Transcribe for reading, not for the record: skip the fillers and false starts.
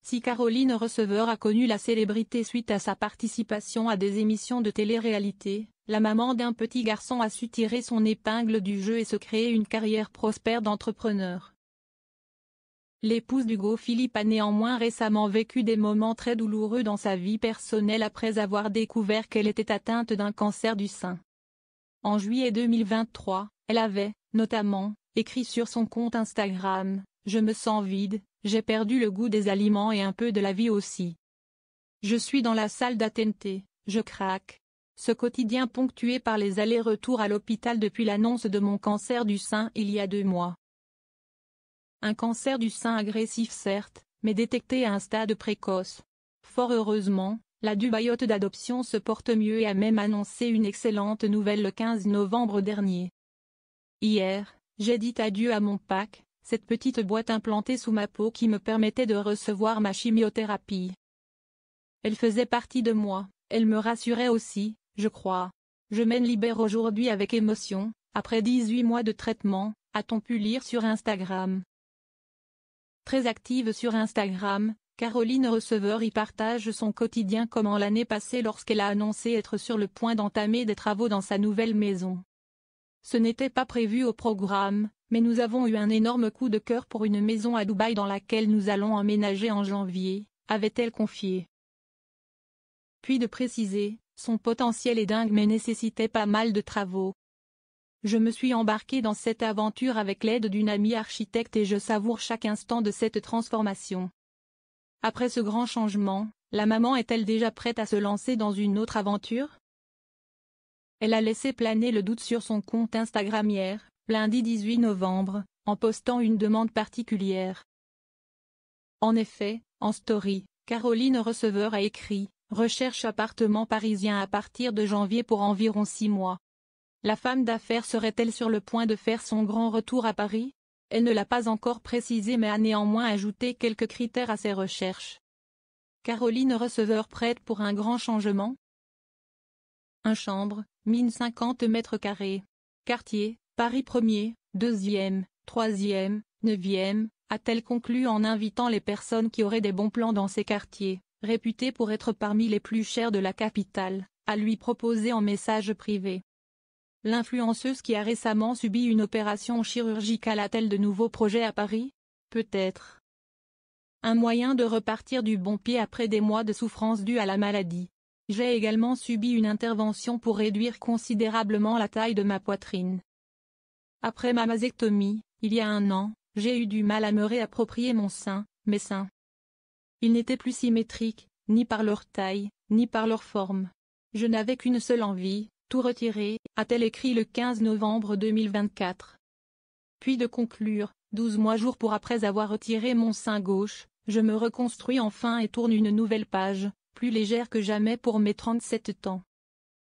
Si Caroline Receveur a connu la célébrité suite à sa participation à des émissions de télé-réalité, la maman d'un petit garçon a su tirer son épingle du jeu et se créer une carrière prospère d'entrepreneur. L'épouse d'Hugo Philippe a néanmoins récemment vécu des moments très douloureux dans sa vie personnelle après avoir découvert qu'elle était atteinte d'un cancer du sein. En juillet 2023, elle avait, notamment, écrit sur son compte Instagram « Je me sens vide, j'ai perdu le goût des aliments et un peu de la vie aussi. Je suis dans la salle d'attente, je craque. » Ce quotidien ponctué par les allers-retours à l'hôpital depuis l'annonce de mon cancer du sein il y a 2 mois. Un cancer du sein agressif certes, mais détecté à un stade précoce. Fort heureusement, la Dubaïote d'adoption se porte mieux et a même annoncé une excellente nouvelle le 15 novembre dernier. Hier, j'ai dit adieu à mon pack, cette petite boîte implantée sous ma peau qui me permettait de recevoir ma chimiothérapie. Elle faisait partie de moi, elle me rassurait aussi, je crois. Je m'en libère aujourd'hui avec émotion, après 18 mois de traitement, a-t-on pu lire sur Instagram. Très active sur Instagram, Caroline Receveur y partage son quotidien comme l'année passée lorsqu'elle a annoncé être sur le point d'entamer des travaux dans sa nouvelle maison. Ce n'était pas prévu au programme, mais nous avons eu un énorme coup de cœur pour une maison à Dubaï dans laquelle nous allons emménager en janvier, avait-elle confié. Puis de préciser, son potentiel est dingue mais nécessitait pas mal de travaux. Je me suis embarquée dans cette aventure avec l'aide d'une amie architecte et je savoure chaque instant de cette transformation. Après ce grand changement, la maman est-elle déjà prête à se lancer dans une autre aventure? Elle a laissé planer le doute sur son compte Instagram hier, lundi 18 novembre, en postant une demande particulière. En effet, en story, Caroline Receveur a écrit « Recherche appartement parisien à partir de janvier pour environ 6 mois ». La femme d'affaires serait-elle sur le point de faire son grand retour à Paris? Elle ne l'a pas encore précisé mais a néanmoins ajouté quelques critères à ses recherches. Caroline Receveur prête pour un grand changement? 1 chambre, 1050 mètres carrés. Quartier, Paris 1er, 2e, 3e, 9e, a-t-elle conclu en invitant les personnes qui auraient des bons plans dans ces quartiers, réputés pour être parmi les plus chers de la capitale, à lui proposer en message privé. L'influenceuse qui a récemment subi une opération chirurgicale a-t-elle de nouveaux projets à Paris? Peut-être. Un moyen de repartir du bon pied après des mois de souffrance due à la maladie. J'ai également subi une intervention pour réduire considérablement la taille de ma poitrine. Après ma mastectomie, il y a 1 an, j'ai eu du mal à me réapproprier mes seins. Ils n'étaient plus symétriques, ni par leur taille, ni par leur forme. Je n'avais qu'une seule envie, tout retirer, a-t-elle écrit le 15 novembre 2024. Puis de conclure, 12 mois jours pour après avoir retiré mon sein gauche, je me reconstruis enfin et tourne une nouvelle page, plus légère que jamais pour mes 37 ans.